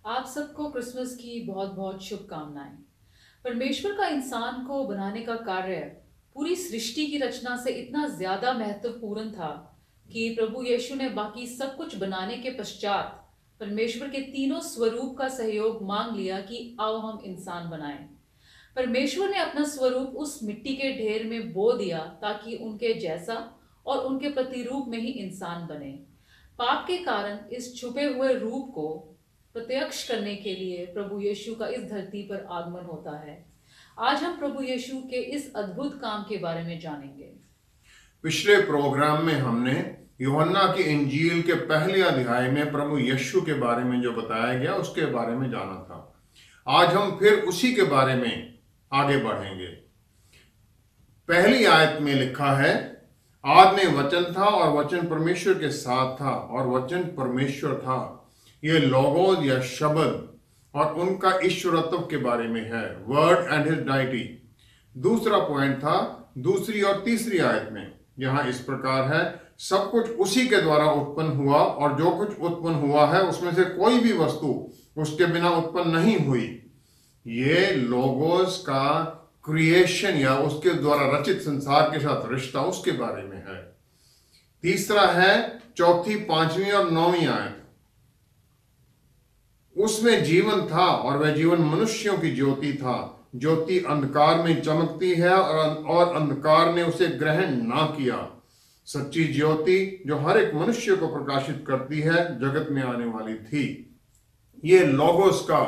आप सबको क्रिसमस की बहुत बहुत शुभकामनाएं। परमेश्वर का इंसान को बनाने का कार्य पूरी सृष्टि की रचना से इतना ज्यादा महत्वपूर्ण था कि प्रभु यीशु ने बाकी सब कुछ बनाने के पश्चात परमेश्वर के तीनों स्वरूप का सहयोग मांग लिया कि आओ हम इंसान बनाएं। परमेश्वर ने अपना स्वरूप उस मिट्टी के ढेर में बो दिया ताकि उनके जैसा और उनके प्रतिरूप में ही इंसान बने। पाप के कारण इस छुपे हुए रूप को प्रत्यक्ष करने के लिए प्रभु यीशु का इस धरती पर आगमन होता है। आज हम प्रभु यीशु के इस अद्भुत काम के बारे में जानेंगे। पिछले प्रोग्राम में हमने यूहन्ना की इंजील के पहले अध्याय में प्रभु यीशु के बारे में जो बताया गया उसके बारे में जाना था। आज हम फिर उसी के बारे में आगे बढ़ेंगे। पहली आयत में लिखा है, आदि में वचन था और वचन परमेश्वर के साथ था और वचन परमेश्वर था। ये लोगोस या शब्द और उनका ईश्वरत्व के बारे में है, वर्ड एंड हिज डाइटी। दूसरा पॉइंट था दूसरी और तीसरी आयत में, यहां इस प्रकार है, सब कुछ उसी के द्वारा उत्पन्न हुआ और जो कुछ उत्पन्न हुआ है उसमें से कोई भी वस्तु उसके बिना उत्पन्न नहीं हुई। ये लोगोस का क्रिएशन या उसके द्वारा रचित संसार के साथ रिश्ता, उसके बारे में है। तीसरा है चौथी, पांचवी और नौवीं आयत, उसमें जीवन था और वह जीवन मनुष्यों की ज्योति था। ज्योति अंधकार में चमकती है और अंधकार ने उसे ग्रहण ना किया। सच्ची ज्योति जो हर एक मनुष्य को प्रकाशित करती है जगत में आने वाली थी। ये लोगोस का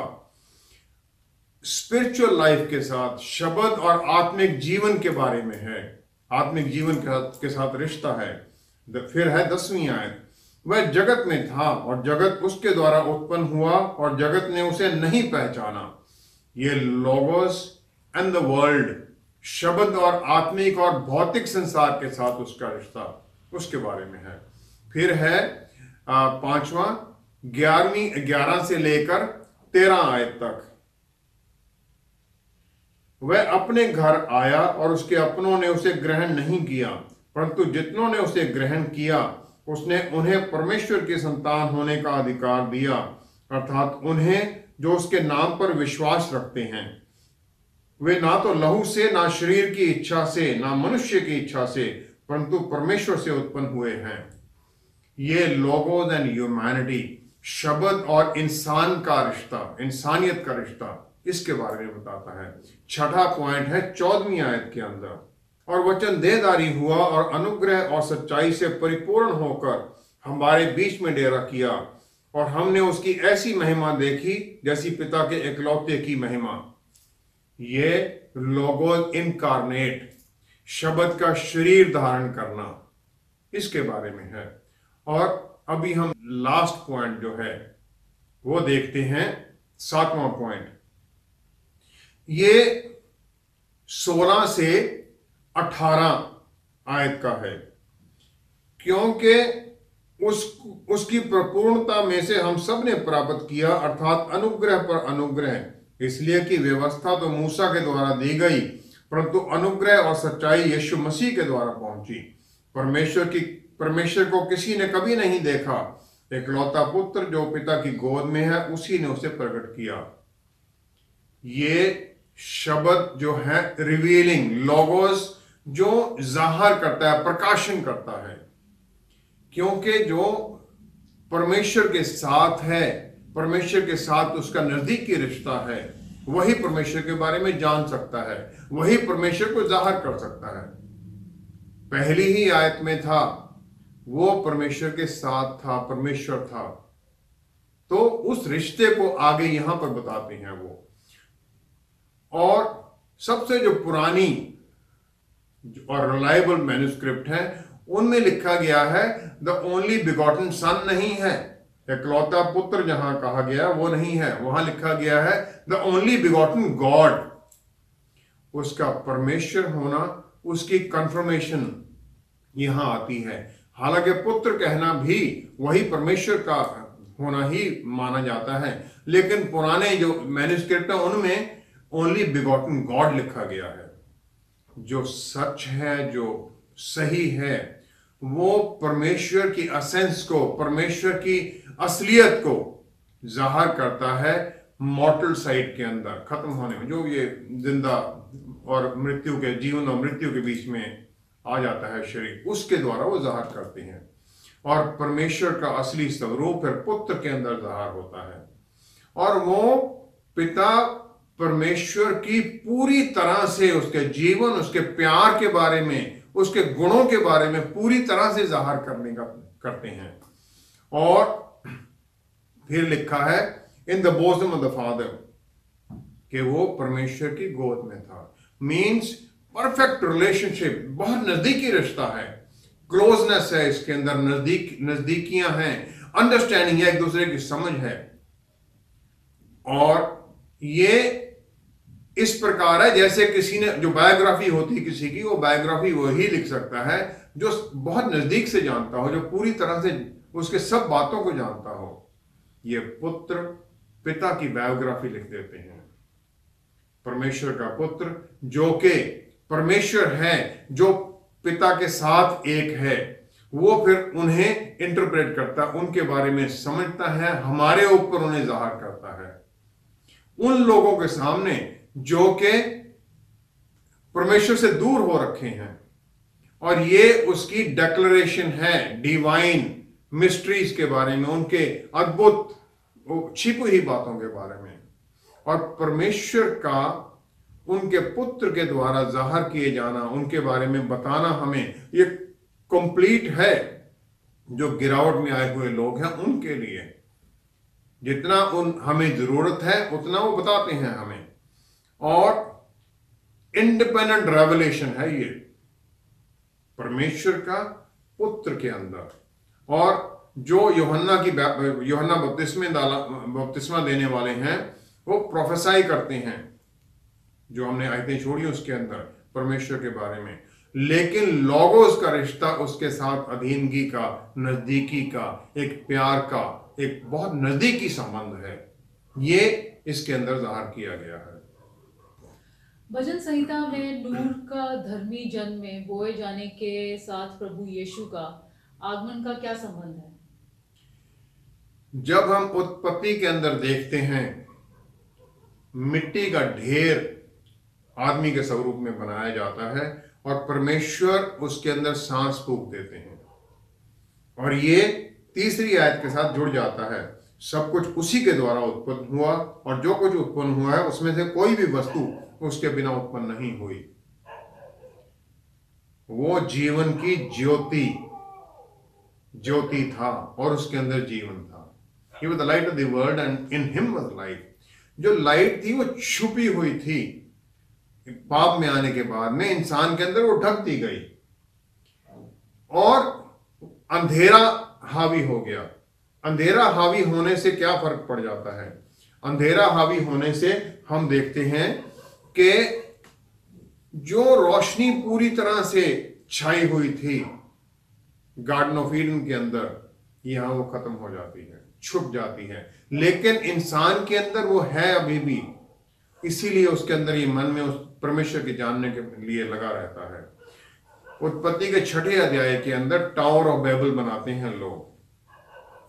स्पिरिचुअल लाइफ के साथ, शब्द और आत्मिक जीवन के बारे में है, आत्मिक जीवन के साथ रिश्ता है। फिर है 10वीं आयत, वह जगत में था और जगत उसके द्वारा उत्पन्न हुआ और जगत ने उसे नहीं पहचाना। ये लोगोस एंड द वर्ल्ड, शब्द और आत्मिक और भौतिक संसार के साथ उसका रिश्ता, उसके बारे में है। फिर है पांचवा, 11 से लेकर 13 आयत तक, वह अपने घर आया और उसके अपनों ने उसे ग्रहण नहीं किया, परंतु जितनों ने उसे ग्रहण किया उसने उन्हें परमेश्वर की संतान होने का अधिकार दिया, अर्थात उन्हें जो उसके नाम पर विश्वास रखते हैं। वे ना तो लहू से, ना शरीर की इच्छा से, ना मनुष्य की इच्छा से, परंतु परमेश्वर से उत्पन्न हुए हैं। ये लोगोस एंड ह्यूमैनिटी, शब्द और इंसान का रिश्ता, इंसानियत का रिश्ता, इसके बारे में बताता है। छठा पॉइंट है 14वीं आयत के अंदर, और वचन देहधारी हुआ और अनुग्रह और सच्चाई से परिपूर्ण होकर हमारे बीच में डेरा किया, और हमने उसकी ऐसी महिमा देखी जैसी पिता के इकलौते की महिमा। ये लोगोस इनकारनेट, शब्द का शरीर धारण करना, इसके बारे में है। और अभी हम लास्ट पॉइंट जो है वो देखते हैं, 7वां पॉइंट। ये 16 से 18 आयत का है, क्योंकि उसकी प्रपूर्णता में से हम सब ने प्राप्त किया, अर्थात अनुग्रह पर अनुग्रह। इसलिए कि व्यवस्था तो मूसा के द्वारा दी गई, परंतु अनुग्रह और सच्चाई यीशु मसीह के द्वारा पहुंची। परमेश्वर को किसी ने कभी नहीं देखा, इकलौता पुत्र जो पिता की गोद में है उसी ने उसे प्रकट किया। ये शब्द जो है रिवीलिंग, लोगोस जो जाहिर करता है, प्रकाशन करता है, क्योंकि जो परमेश्वर के साथ है, परमेश्वर के साथ उसका नजदीकी रिश्ता है, वही परमेश्वर के बारे में जान सकता है, वही परमेश्वर को जाहिर कर सकता है। पहली ही आयत में था, वो परमेश्वर के साथ था, परमेश्वर था। तो उस रिश्ते को आगे यहां पर बताते हैं वो। और सबसे जो पुरानी और रिलायबल मैन्युस्क्रिप्ट है उनमें लिखा गया है द ओनली बिगॉटन सन नहीं है, इकलौता पुत्र जहां कहा गया वो नहीं है, वहां लिखा गया है द ओनली बिगॉटन गॉड। उसका परमेश्वर होना, उसकी कंफर्मेशन यहां आती है। हालांकि पुत्र कहना भी वही परमेश्वर का होना ही माना जाता है, लेकिन पुराने जो मैन्युस्क्रिप्ट है उनमें ओनली बिगॉटन गॉड लिखा गया है। जो सच है, जो सही है, वो परमेश्वर की असेंस को, परमेश्वर की असलियत को जाहिर करता है मॉर्टल साइड के अंदर, खत्म होने में, जो ये जिंदा और मृत्यु के, जीवन और मृत्यु के बीच में आ जाता है शरीर, उसके द्वारा वो जाहिर करते हैं। और परमेश्वर का असली स्वरूप फिर पुत्र के अंदर जाहिर होता है, और वो पिता परमेश्वर की पूरी तरह से उसके जीवन, उसके प्यार के बारे में, उसके गुणों के बारे में पूरी तरह से जाहिर करने का करते हैं। और फिर लिखा है in the bosom of the father, कि वो परमेश्वर की गोद में था। मीन्स परफेक्ट रिलेशनशिप, बहुत नजदीकी रिश्ता है, क्लोजनेस है इसके अंदर, नजदीकियां हैं, अंडरस्टैंडिंग है, एक दूसरे की समझ है। और ये इस प्रकार है जैसे किसी ने, जो बायोग्राफी होती है किसी की, वो बायोग्राफी वही लिख सकता है जो बहुत नजदीक से जानता हो, जो पूरी तरह से उसके सब बातों को जानता हो। ये पुत्र पिता की बायोग्राफी लिख देते हैं। परमेश्वर का पुत्र जो कि परमेश्वर है, जो पिता के साथ एक है, वो फिर उन्हें इंटरप्रेट करता, उनके बारे में समझता है, हमारे ऊपर उन्हें जाहिर करता है उन लोगों के सामने जो कि परमेश्वर से दूर हो रखे हैं। और ये उसकी डिक्लेरेशन है डिवाइन मिस्ट्रीज के बारे में, उनके अद्भुत छिपी हुई बातों के बारे में। और परमेश्वर का उनके पुत्र के द्वारा जाहिर किए जाना, उनके बारे में बताना, हमें ये कंप्लीट है जो गिरावट में आए हुए लोग हैं उनके लिए। जितना हमें जरूरत है उतना वो बताते हैं हमें, और इंडिपेंडेंट रेवलेशन है ये परमेश्वर का पुत्र के अंदर। और जो यूहन्ना बपतिस्मा देने वाले हैं, वो प्रोफेसाई करते हैं, जो हमने आयतें छोड़ी उसके अंदर परमेश्वर के बारे में, लेकिन लोगोस का रिश्ता उसके साथ अधीनगी का, नजदीकी का, एक प्यार का, एक बहुत नजदीकी संबंध है, ये इसके अंदर जाहिर किया गया है। भजन संहिता में नूह का धर्मी जन में बोए जाने के साथ प्रभु यीशु का आगमन का क्या संबंध है? जब हम उत्पत्ति के अंदर देखते हैं, मिट्टी का ढेर आदमी के स्वरूप में बनाया जाता है और परमेश्वर उसके अंदर सांस फूंक देते हैं, और ये तीसरी आयत के साथ जुड़ जाता है। सब कुछ उसी के द्वारा उत्पन्न हुआ, और जो कुछ उत्पन्न हुआ है उसमें से कोई भी वस्तु उसके बिना उत्पन्न नहीं हुई। वो जीवन की ज्योति था और उसके अंदर जीवन था। He was the light of the world and in him was life। जो लाइट थी वो छुपी हुई थी, पाप में आने के बाद में इंसान के अंदर वो ढक दी गई, और अंधेरा हावी हो गया। अंधेरा हावी होने से क्या फर्क पड़ जाता है? अंधेरा हावी होने से हम देखते हैं कि जो रोशनी पूरी तरह से छाई हुई थी गार्डन ऑफ ईडन के अंदर, यहां वो खत्म हो जाती है, छुप जाती है। लेकिन इंसान के अंदर वो है अभी भी, इसीलिए उसके अंदर ये मन में उस परमेश्वर के जानने के लिए लगा रहता है। उत्पत्ति के 6 अध्याय के अंदर टावर ऑफ बेबल बनाते हैं लोग,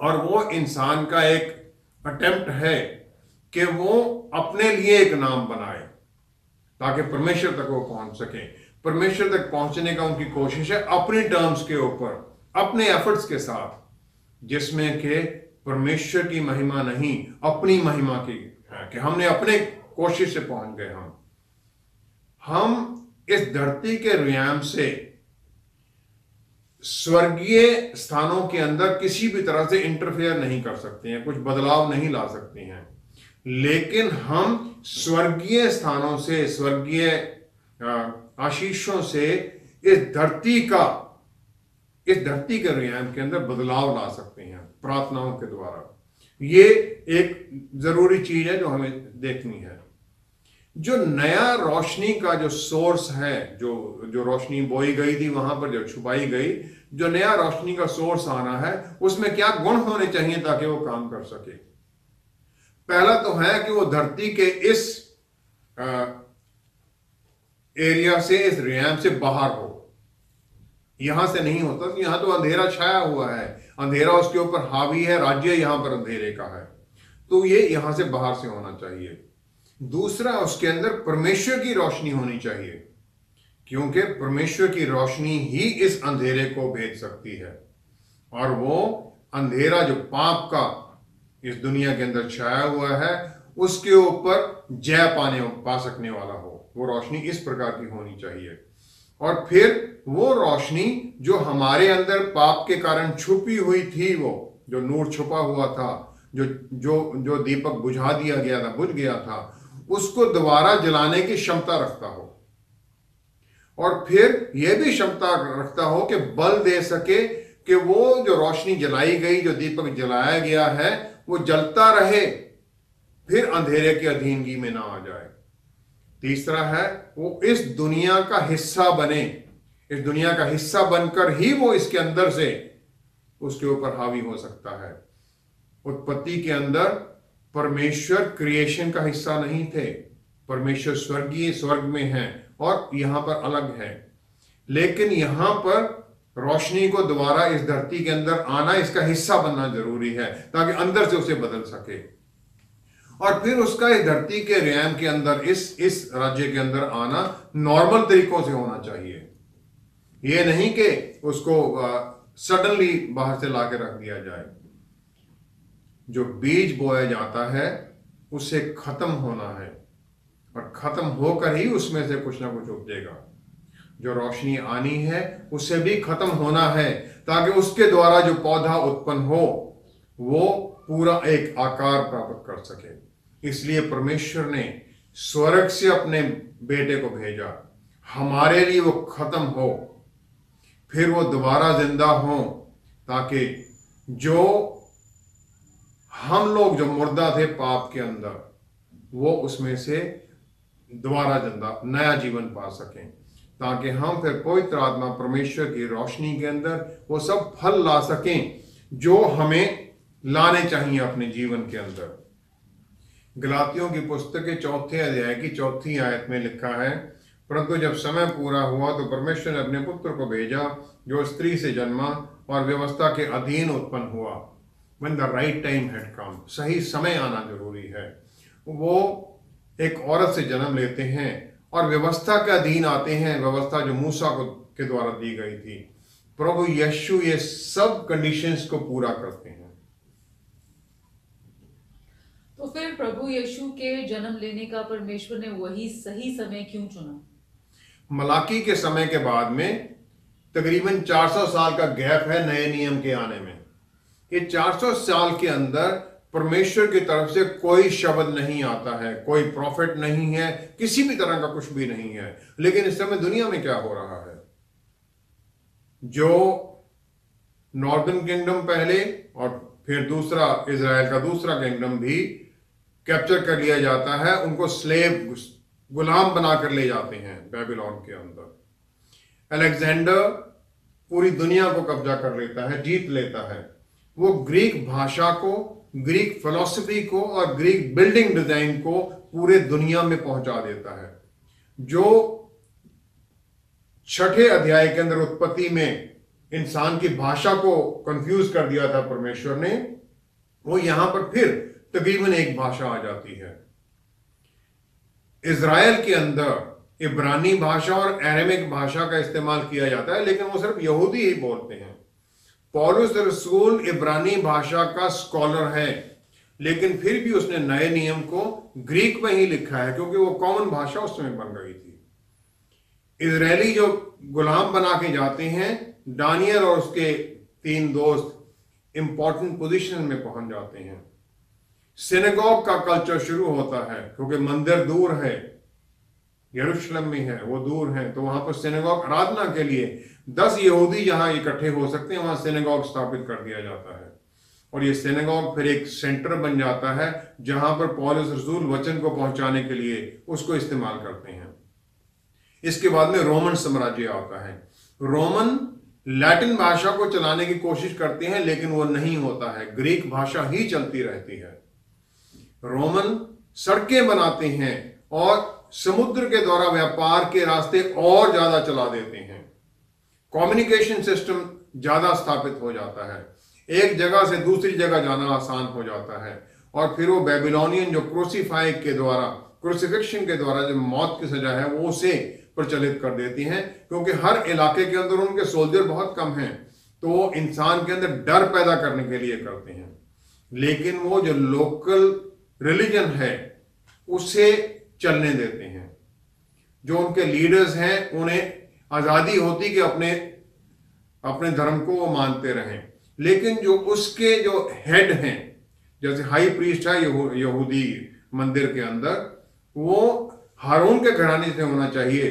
और वो इंसान का एक अटेम्प्ट है कि वो अपने लिए एक नाम बनाए ताकि परमेश्वर तक वो पहुंच सके। परमेश्वर तक पहुंचने का उनकी कोशिश है अपने टर्म्स के ऊपर, अपने एफर्ट्स के साथ, जिसमें कि परमेश्वर की महिमा नहीं, अपनी महिमा की है कि हमने अपने कोशिश से पहुंच गए। हम इस धरती के रियाम से स्वर्गीय स्थानों के अंदर किसी भी तरह से इंटरफेयर नहीं कर सकते हैं, कुछ बदलाव नहीं ला सकते हैं, लेकिन हम स्वर्गीय स्थानों से, स्वर्गीय आशीषों से इस धरती के रियाम के अंदर बदलाव ला सकते हैं प्रार्थनाओं के द्वारा। ये एक जरूरी चीज है जो हमें देखनी है। जो नया रोशनी का जो सोर्स है, जो रोशनी बोई गई थी वहां पर, जो छुपाई गई, जो नया रोशनी का सोर्स आना है, उसमें क्या गुण होने चाहिए ताकि वो काम कर सके? पहला तो है कि वो धरती के इस एरिया से, इस रियाम से बाहर हो। यहां से नहीं होता, यहां तो अंधेरा छाया हुआ है, अंधेरा उसके ऊपर हावी है, राज्य यहां पर अंधेरे का है। तो ये यहां से बाहर से होना चाहिए। दूसरा, उसके अंदर परमेश्वर की रोशनी होनी चाहिए, क्योंकि परमेश्वर की रोशनी ही इस अंधेरे को भेज सकती है, और वो अंधेरा जो पाप का इस दुनिया के अंदर छाया हुआ है उसके ऊपर जय पा सकने वाला हो। वो रोशनी इस प्रकार की होनी चाहिए। और फिर वो रोशनी जो हमारे अंदर पाप के कारण छुपी हुई थी, वो जो नूर छुपा हुआ था, जो जो जो दीपक बुझा दिया गया था, बुझ गया था, उसको दोबारा जलाने की क्षमता रखता हो, और फिर यह भी क्षमता रखता हो कि बल दे सके कि वो जो रोशनी जलाई गई, जो दीपक जलाया गया है, वो जलता रहे, फिर अंधेरे की अधीनगी में ना आ जाए। तीसरा है, वो इस दुनिया का हिस्सा बने, इस दुनिया का हिस्सा बनकर ही वो इसके अंदर से उसके ऊपर हावी हो सकता है। उत्पत्ति के अंदर परमेश्वर क्रिएशन का हिस्सा नहीं थे, परमेश्वर स्वर्ग में है और यहां पर अलग है, लेकिन यहां पर रोशनी को दोबारा इस धरती के अंदर आना, इसका हिस्सा बनना जरूरी है ताकि अंदर से उसे बदल सके, और फिर उसका इस धरती के रैम के अंदर, इस राज्य के अंदर आना नॉर्मल तरीकों से होना चाहिए। यह नहीं कि उसको सडनली बाहर से लाके रख दिया जाए। जो बीज बोया जाता है उसे खत्म होना है, और खत्म होकर ही उसमें से कुछ ना कुछ उपजेगा। जो रोशनी आनी है उसे भी खत्म होना है, ताकि उसके द्वारा जो पौधा उत्पन्न हो वो पूरा एक आकार प्राप्त कर सके। इसलिए परमेश्वर ने स्वर्ग से अपने बेटे को भेजा, हमारे लिए वो खत्म हो, फिर वो दोबारा जिंदा हो, ताकि जो हम लोग जो मुर्दा थे पाप के अंदर, वो उसमें से दोबारा जिंदा नया जीवन पा सकें, ताकि हम फिर पवित्र आत्मा परमेश्वर की रोशनी के अंदर वो सब फल ला सकें जो हमें लाने चाहिए अपने जीवन के अंदर। गलातियों की पुस्तक के 4 अध्याय की 4 आयत में लिखा है, परंतु जब समय पूरा हुआ तो परमेश्वर ने अपने पुत्र को भेजा, जो स्त्री से जन्मा और व्यवस्था के अधीन उत्पन्न हुआ। When the right time had come, सही समय आना जरूरी है। वो एक औरत से जन्म लेते हैं और व्यवस्था के अधीन आते हैं, व्यवस्था जो मूसा को के द्वारा दी गई थी। प्रभु यीशु ये सब कंडीशंस को पूरा करते हैं। तो फिर प्रभु यीशु के जन्म लेने का परमेश्वर ने वही सही समय क्यों चुना? मलाकी के समय के बाद में तकरीबन 400 साल का गैप है नए नियम के आने में। ये 400 साल के अंदर परमेश्वर की तरफ से कोई शब्द नहीं आता है, कोई प्रॉफिट नहीं है, किसी भी तरह का कुछ भी नहीं है। लेकिन इस समय दुनिया में क्या हो रहा है, जो नॉर्दर्न किंगडम पहले और फिर दूसरा इजराइल का दूसरा किंगडम भी कैप्चर कर लिया जाता है, उनको स्लेव गुलाम बनाकर ले जाते हैं बेबीलोन के अंदर। अलेक्जेंडर पूरी दुनिया को कब्जा कर लेता है, जीत लेता है। वो ग्रीक भाषा को, ग्रीक फिलॉसफी को और ग्रीक बिल्डिंग डिजाइन को पूरे दुनिया में पहुंचा देता है। जो 6 अध्याय के अंदर उत्पत्ति में इंसान की भाषा को कंफ्यूज कर दिया था परमेश्वर ने, वो यहां पर फिर तकरीबन एक भाषा आ जाती है। इजराइल के अंदर इब्रानी भाषा और अरेमिक भाषा का इस्तेमाल किया जाता है, लेकिन वो सिर्फ यहूदी ही बोलते हैं। पौलुस रसूल इब्रानी भाषा का स्कॉलर है, लेकिन फिर भी उसने नए नियम को ग्रीक में ही लिखा है, क्योंकि वो कॉमन भाषा उस समय बन गई थी। इजरायली जो गुलाम बना के जाते हैं, दानियल और उसके 3 दोस्त इंपॉर्टेंट पोजीशन में पहुंच जाते हैं। सिनेगॉग का कल्चर शुरू होता है, क्योंकि मंदिर दूर है, यरूशलेम में है, वो दूर है, तो वहां पर सिनेगॉग आराधना के लिए 10 यहूदी जहां इकट्ठे हो सकते हैं, वहां सिनेगॉग स्थापित कर दिया जाता है। और ये सिनेगॉग फिर एक सेंटर बन जाता है जहां पर पौलुस रसूल वचन को पहुंचाने के लिए उसको इस्तेमाल करते हैं। इसके बाद में रोमन साम्राज्य आता है। रोमन लैटिन भाषा को चलाने की कोशिश करते हैं, लेकिन वो नहीं होता है, ग्रीक भाषा ही चलती रहती है। रोमन सड़कें बनाते हैं और समुद्र के द्वारा व्यापार के रास्ते और ज्यादा चला देते हैं। कम्युनिकेशन सिस्टम ज्यादा स्थापित हो जाता है, एक जगह से दूसरी जगह जाना आसान हो जाता है। और फिर वो बेबीलोनियन जो क्रूसीफाई के द्वारा, क्रूसिफिक्शन के द्वारा जो मौत की सजा है वो उसे प्रचलित कर देती हैं, क्योंकि हर इलाके के अंदर उनके सोल्जर बहुत कम हैं, तो वो इंसान के अंदर डर पैदा करने के लिए करते हैं। लेकिन वो जो लोकल रिलीजन है उसे चलने देते हैं। जो उनके लीडर्स हैं उन्हें आजादी होती कि अपने अपने धर्म को वो मानते रहें, लेकिन जो उसके जो हेड हैं, जैसे हाई प्रीस्ट है यहूदी मंदिर के अंदर, वो हारून के घराने से होना चाहिए,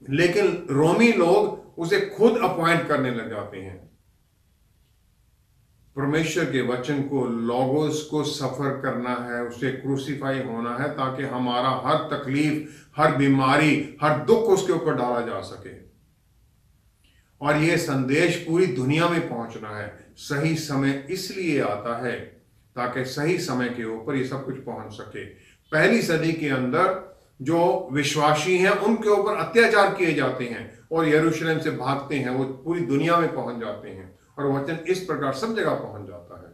लेकिन रोमी लोग उसे खुद अपॉइंट करने लग जाते हैं। परमेश्वर के वचन को, लॉगोस को सफर करना है, उसे क्रूसीफाई होना है, ताकि हमारा हर तकलीफ, हर बीमारी, हर दुख उसके ऊपर डाला जा सके। और यह संदेश पूरी दुनिया में पहुंचना है। सही समय इसलिए आता है ताकि सही समय के ऊपर ये सब कुछ पहुंच सके। पहली सदी के अंदर जो विश्वासी हैं उनके ऊपर अत्याचार किए जाते हैं और यरूशलेम से भागते हैं, वो पूरी दुनिया में पहुंच जाते हैं और वचन इस प्रकार सब जगह पहुंच जाता है।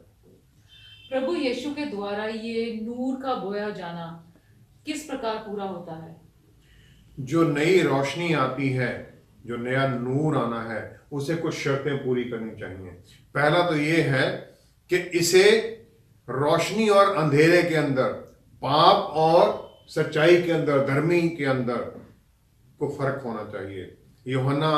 प्रभु यीशु के द्वारा ये नूर का बोया जाना किस प्रकार पूरा होता है? जो नई रोशनी आती है, जो नया नूर आना है, उसे कुछ शर्तें पूरी करनी चाहिए। पहला तो ये है कि इसे रोशनी और अंधेरे के अंदर, पाप और सच्चाई के अंदर, धर्मी के अंदर को फर्क होना चाहिए। यूहन्ना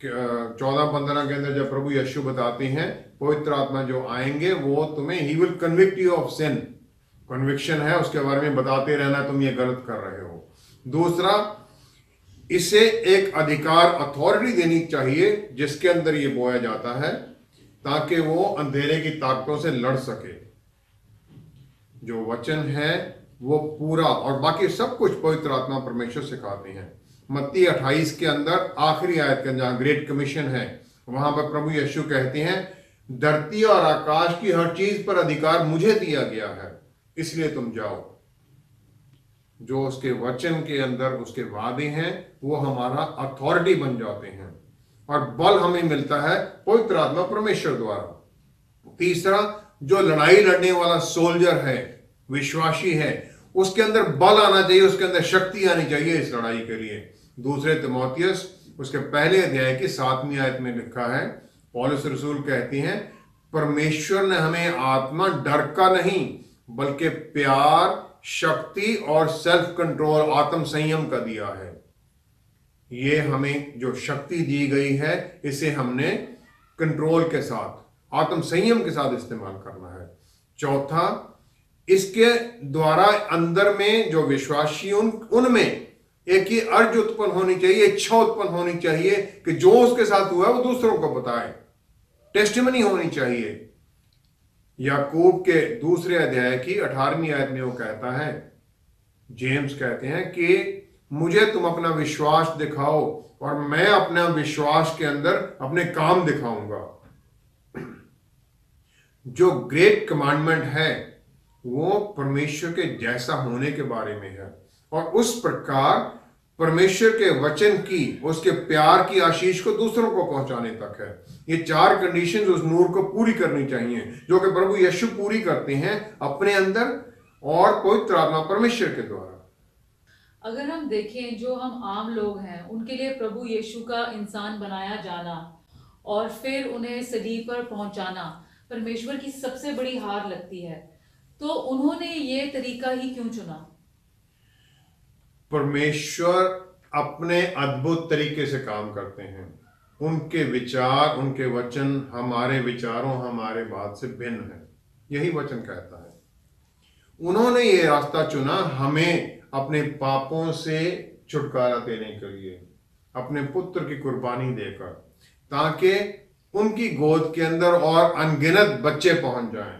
14:15 के अंदर जब प्रभु यीशु बताते हैं पवित्र आत्मा जो आएंगे वो तुम्हें, he will convict you of sin, conviction है, उसके बारे में बताते रहना तुम ये गलत कर रहे हो। दूसरा, इसे एक अधिकार, अथॉरिटी देनी चाहिए जिसके अंदर ये बोया जाता है, ताकि वो अंधेरे की ताकतों से लड़ सके। जो वचन है वो पूरा, और बाकी सब कुछ पवित्र आत्मा परमेश्वर सिखाते हैं। मत्ती 28 के अंदर आखिरी आयत के जहां ग्रेट कमीशन है, वहां पर प्रभु यीशु कहते हैं, धरती और आकाश की हर चीज पर अधिकार मुझे दिया गया है, इसलिए तुम जाओ। जो उसके वचन के अंदर उसके वादे हैं वो हमारा अथॉरिटी बन जाते हैं और बल हमें मिलता है पवित्र आत्मा परमेश्वर द्वारा। तीसरा, जो लड़ाई लड़ने वाला सोल्जर है, विश्वासी है, उसके अंदर बल आना चाहिए, उसके अंदर शक्ति आनी चाहिए इस लड़ाई के लिए। दूसरे तिमोथियस उसके पहले अध्याय की 7वीं आयत में लिखा है, पौलुस रसूल कहती हैं, परमेश्वर ने हमें आत्मा डर का नहीं बल्कि प्यार, शक्ति और सेल्फ कंट्रोल, आत्म संयम का दिया है। ये हमें जो शक्ति दी गई है इसे हमने कंट्रोल के साथ, आत्म संयम के साथ इस्तेमाल करना है। चौथा, इसके द्वारा अंदर में जो विश्वासी उनमें एक ही अर्ज उत्पन्न होनी चाहिए, इच्छा उत्पन्न होनी चाहिए कि जो उसके साथ हुआ वो दूसरों को बताए, टेस्टिमनी होनी चाहिए। याकूब के दूसरे अध्याय की 18वीं आयत में वो कहता है, जेम्स कहते हैं कि मुझे तुम अपना विश्वास दिखाओ और मैं अपना विश्वास के अंदर अपने काम दिखाऊंगा। जो ग्रेट कमांडमेंट है वो परमेश्वर के जैसा होने के बारे में है और उस प्रकार परमेश्वर के वचन की, उसके प्यार की आशीष को दूसरों को पहुंचाने तक है। ये 4 कंडीशंस उस नूर को पूरी करनी चाहिए जो कि प्रभु यीशु पूरी करते हैं अपने अंदर और पवित्र आत्मा परमेश्वर के द्वारा। अगर हम देखें, जो हम आम लोग हैं उनके लिए प्रभु यीशु का इंसान बनाया जाना और फिर उन्हें सलीब पर पहुंचाना परमेश्वर की सबसे बड़ी हार लगती है, तो उन्होंने ये तरीका ही क्यों चुना? परमेश्वर अपने अद्भुत तरीके से काम करते हैं। उनके विचार, उनके वचन हमारे विचारों, हमारे बात से भिन्न है, यही वचन कहता है। उन्होंने ये रास्ता चुना हमें अपने पापों से छुटकारा देने के लिए, अपने पुत्र की कुर्बानी देकर, ताकि उनकी गोद के अंदर और अनगिनत बच्चे पहुंच जाएं।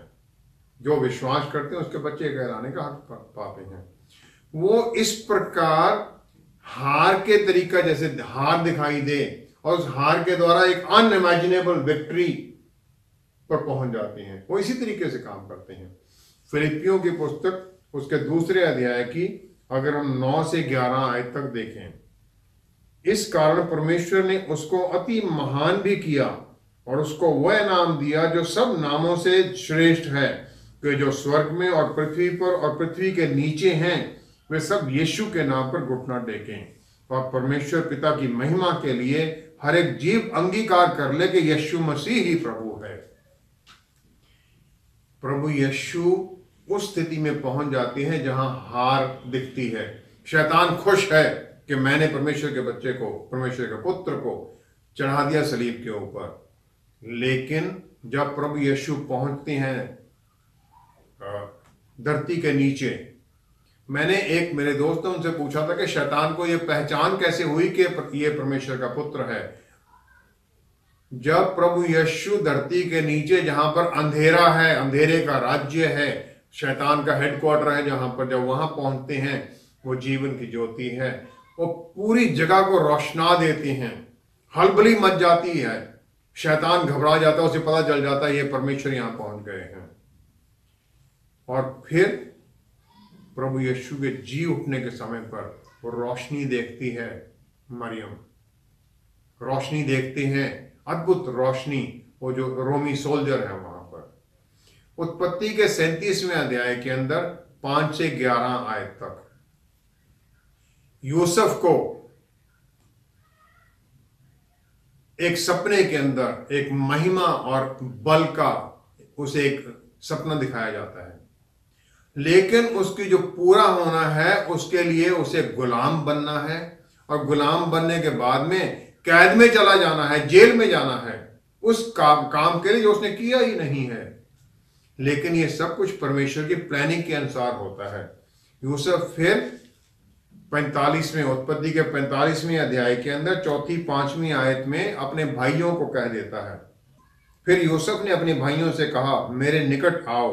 जो विश्वास करते हैं उसके बच्चे कहलाने का हक पाते हैं। वो इस प्रकार हार के तरीका, जैसे हार दिखाई दे और उस हार के द्वारा एक अनइमेजिनेबल विक्ट्री पर पहुंच जाते हैं, वो इसी तरीके से काम करते हैं। फिलिपियों की पुस्तक उसके दूसरे अध्याय की अगर हम 9 से 11 आयत तक देखें, इस कारण परमेश्वर ने उसको अति महान भी किया और उसको वह नाम दिया जो सब नामों से श्रेष्ठ है, कि जो स्वर्ग में और पृथ्वी पर और पृथ्वी के नीचे हैं वे सब यीशु के नाम पर घुटना टेकें और परमेश्वर पिता की महिमा के लिए हर एक जीव अंगीकार कर ले कि यीशु मसीह ही प्रभु है। प्रभु यीशु उस स्थिति में पहुंच जाते हैं जहां हार दिखती है। शैतान खुश है कि मैंने परमेश्वर के बच्चे को, परमेश्वर के पुत्र को चढ़ा दिया सलीब के ऊपर। लेकिन जब प्रभु यीशु पहुंचते हैं धरती के नीचे, मैंने एक मेरे दोस्तों उनसे पूछा था कि शैतान को यह पहचान कैसे हुई कि ये परमेश्वर का पुत्र है। जब प्रभु यीशु धरती के नीचे जहां पर अंधेरा है, अंधेरे का राज्य है, शैतान का हेडक्वार्टर है, जहां पर जब वहां पहुंचते हैं वो जीवन की ज्योति है, वो पूरी जगह को रोशना देते हैं। हलबली मच जाती है, शैतान घबरा जाता है, उसे पता चल जाता है ये परमेश्वर यहां पहुंच गए हैं। और फिर प्रभु यीशु के जी उठने के समय पर वो रोशनी देखती है, मरियम रोशनी देखते हैं, अद्भुत रोशनी, वो जो रोमी सोल्जर है वहां पर। उत्पत्ति के 37वें अध्याय के अंदर 5 से 11 आयत तक यूसुफ को एक सपने के अंदर एक महिमा और बल का उसे एक सपना दिखाया जाता है, लेकिन उसकी जो पूरा होना है उसके लिए उसे गुलाम बनना है और गुलाम बनने के बाद में कैद में चला जाना है, जेल में जाना है उस काम के लिए जो उसने किया ही नहीं है। लेकिन ये सब कुछ परमेश्वर की प्लानिंग के अनुसार होता है। यूसुफ फिर 45वें उत्पत्ति के 45वें अध्याय के अंदर 4-5वीं आयत में अपने भाइयों को कह देता है, फिर यूसुफ ने अपने भाइयों से कहा मेरे निकट आओ।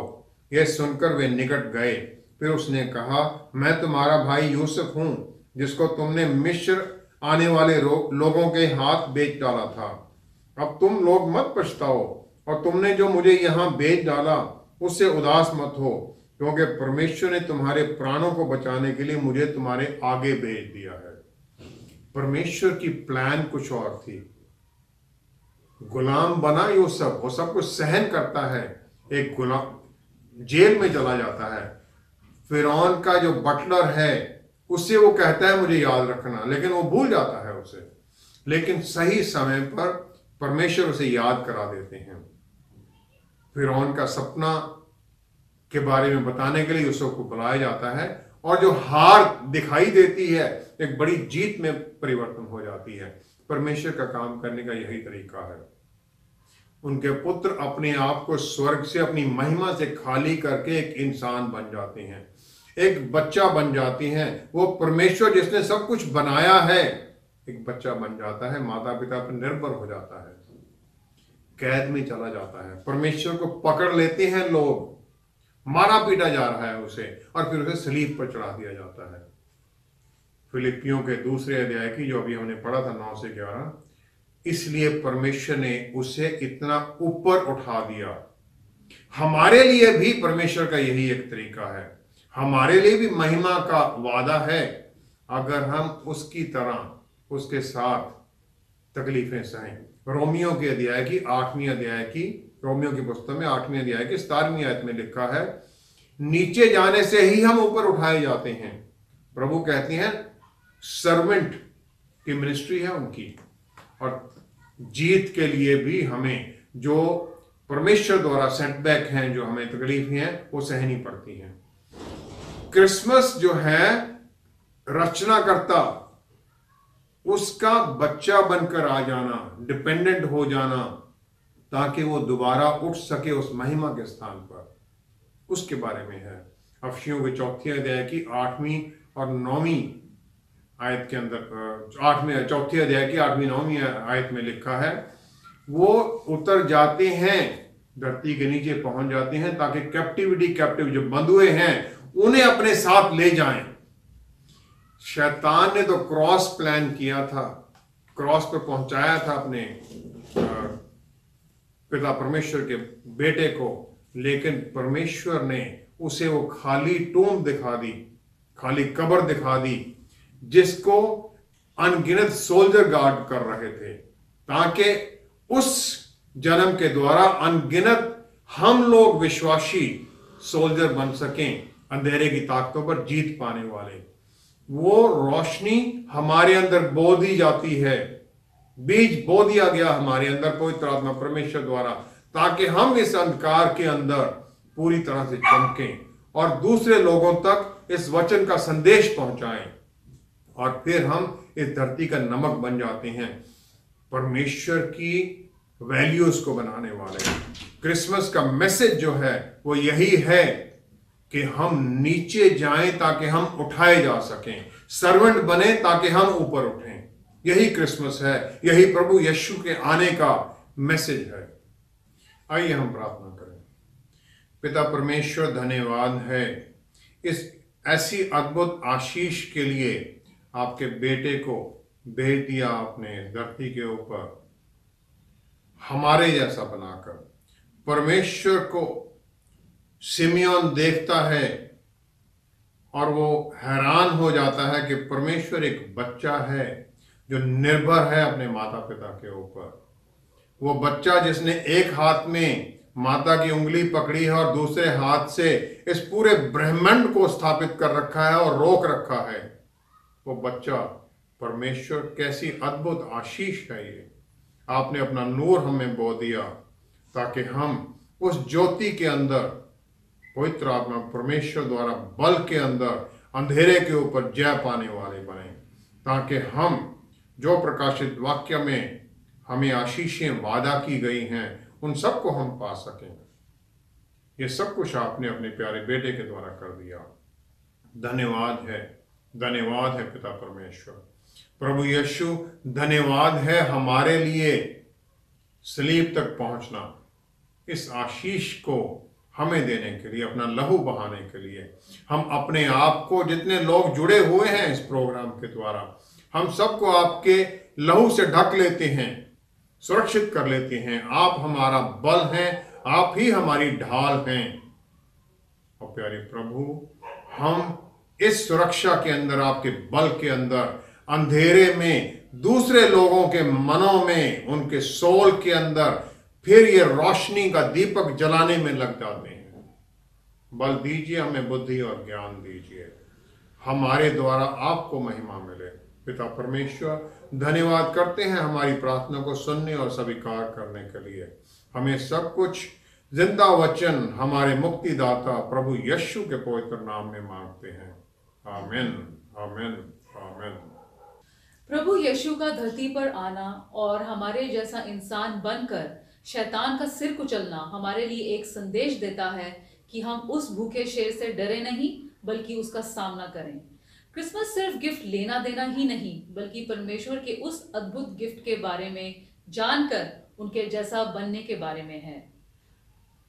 यह सुनकर वे निकट गए। फिर उसने कहा मैं तुम्हारा भाई यूसुफ हूं जिसको तुमने मिस्र आने वाले लोगों के हाथ बेच डाला था। अब तुम लोग मत पछताओ और तुमने जो मुझे यहां बेच डाला उससे उदास मत हो, क्योंकि परमेश्वर ने तुम्हारे प्राणों को बचाने के लिए मुझे तुम्हारे आगे भेज दिया है। परमेश्वर की प्लान कुछ और थी। गुलाम बना यूसुफ, वो सब कुछ सहन करता है, एक गुलाम जेल में चला जाता है। फिरौन का जो बटलर है उससे वो कहता है मुझे याद रखना, लेकिन वो भूल जाता है उसे। लेकिन सही समय पर परमेश्वर उसे याद करा देते हैं। फिरौन का सपना के बारे में बताने के लिए यूसुफ को बुलाया जाता है और जो हार दिखाई देती है एक बड़ी जीत में परिवर्तन हो जाती है। परमेश्वर का काम करने का यही तरीका है। उनके पुत्र अपने आप को स्वर्ग से अपनी महिमा से खाली करके एक इंसान बन जाते हैं, एक बच्चा बन जाते हैं। वो परमेश्वर जिसने सब कुछ बनाया है एक बच्चा बन जाता है, माता पिता पर निर्भर हो जाता है, कैद में चला जाता है। परमेश्वर को पकड़ लेते हैं लोग, मारा पीटा जा रहा है उसे और फिर उसे सलीब पर चढ़ा दिया जाता है। फिलिपियों के 2 अध्याय की जो अभी हमने पढ़ा था 9 से 11, इसलिए परमेश्वर ने उसे इतना ऊपर उठा दिया। हमारे लिए भी परमेश्वर का यही एक तरीका है, हमारे लिए भी महिमा का वादा है अगर हम उसकी तरह उसके साथ तकलीफें सहें। रोमियो के अध्याय की 8वीं अध्याय की, रोमियो की पुस्तक में 8वीं अध्याय की 17वीं आयत में लिखा है, नीचे जाने से ही हम ऊपर उठाए जाते हैं। प्रभु कहते हैं सर्वेंट की मिनिस्ट्री है उनकी, और जीत के लिए भी हमें जो परमेश्वर द्वारा सेटबैक हैं, जो हमें तकलीफें हैं, वो सहनी पड़ती हैं। क्रिसमस जो है रचनाकर्ता उसका बच्चा बनकर आ जाना, डिपेंडेंट हो जाना, ताकि वो दोबारा उठ सके उस महिमा के स्थान पर, उसके बारे में है। अफसियों के 4 अध्याय की 8वीं और 9वीं आयत के अंदर, 4 अध्याय की 8वीं 9वीं आयत में लिखा है, वो उतर जाते हैं, धरती के नीचे पहुंच जाते हैं ताकि कैप्टिव जो बंधुए हैं उन्हें अपने साथ ले जाएं। शैतान ने तो क्रॉस प्लान किया था, क्रॉस पर पहुंचाया था अपने पिता परमेश्वर के बेटे को, लेकिन परमेश्वर ने उसे वो खाली टूम दिखा दी, खाली कब्र दिखा दी, जिसको अनगिनत सोल्जर गार्ड कर रहे थे, ताकि उस जन्म के द्वारा अनगिनत हम लोग विश्वासी सोल्जर बन सकें, अंधेरे की ताकतों पर जीत पाने वाले। वो रोशनी हमारे अंदर बो दी जाती है, बीज बो दिया गया हमारे अंदर पवित्र आत्मा परमेश्वर द्वारा, ताकि हम इस अंधकार के अंदर पूरी तरह से चमकें और दूसरे लोगों तक इस वचन का संदेश पहुंचाएं, और फिर हम इस धरती का नमक बन जाते हैं, परमेश्वर की वैल्यूज को बनाने वाले। क्रिसमस का मैसेज जो है वो यही है कि हम नीचे जाएं ताकि हम उठाए जा सकें, सर्वेंट बने ताकि हम ऊपर उठें। यही क्रिसमस है, यही प्रभु यीशु के आने का मैसेज है। आइए हम प्रार्थना करें। पिता परमेश्वर, धन्यवाद है इस ऐसी अद्भुत आशीष के लिए। आपके बेटे को भेज दिया आपने धरती के ऊपर हमारे जैसा बनाकर। परमेश्वर को सिमियोन देखता है और वो हैरान हो जाता है कि परमेश्वर एक बच्चा है जो निर्भर है अपने माता पिता के ऊपर। वो बच्चा जिसने एक हाथ में माता की उंगली पकड़ी है और दूसरे हाथ से इस पूरे ब्रह्मांड को स्थापित कर रखा है और रोक रखा है, वो बच्चा परमेश्वर, कैसी अद्भुत आशीष है ये। आपने अपना नूर हमें बो दिया ताकि हम उस ज्योति के अंदर पवित्र आत्मा परमेश्वर द्वारा बल के अंदर अंधेरे के ऊपर जय पाने वाले बने, ताकि हम जो प्रकाशित वाक्य में हमें आशीषें वादा की गई हैं उन सबको हम पा सकें। ये सब कुछ आपने अपने प्यारे बेटे के द्वारा कर दिया। धन्यवाद है, धन्यवाद है पिता परमेश्वर। प्रभु यीशु, धन्यवाद है हमारे लिए सलीब तक पहुंचना, इस आशीष को हमें देने के लिए, अपना लहू बहाने के लिए। हम अपने आप को, जितने लोग जुड़े हुए हैं इस प्रोग्राम के द्वारा, हम सबको आपके लहू से ढक लेते हैं, सुरक्षित कर लेते हैं। आप हमारा बल हैं, आप ही हमारी ढाल हैं। और प्यारे प्रभु, हम इस सुरक्षा के अंदर, आपके बल के अंदर, अंधेरे में दूसरे लोगों के मनों में, उनके सोल के अंदर फिर ये रोशनी का दीपक जलाने में लग जाते हैं। बल दीजिए, हमें बुद्धि और ज्ञान दीजिए, हमारे द्वारा आपको महिमा मिले। पिता परमेश्वर, धन्यवाद करते हैं हमारी प्रार्थना को सुनने और स्वीकार करने के लिए। हमें सब कुछ जिंदा वचन हमारे मुक्तिदाता प्रभु यीशु के पवित्र नाम में मांगते हैं। आमीन, आमीन, आमीन। प्रभु यीशु का धरती पर आना और हमारे जैसा इंसान बनकर शैतान का सिर कुचलना हमारे लिए एक संदेश देता है कि हम उस भूखे शेर से डरे नहीं, बल्कि उसका सामना करें। क्रिसमस सिर्फ गिफ्ट लेना देना ही नहीं, बल्कि परमेश्वर के उस अद्भुत गिफ्ट के बारे में जानकर उनके जैसा बनने के बारे में है।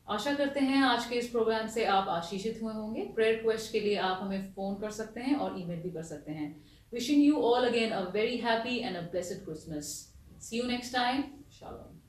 आशा करते हैं आज के इस प्रोग्राम से आप आशीषित हुए होंगे। प्रेयर रिक्वेस्ट के लिए आप हमें फोन कर सकते हैं और ईमेल भी कर सकते हैं। Wishing you all again a very happy and a blessed Christmas. See you next time. Shalom.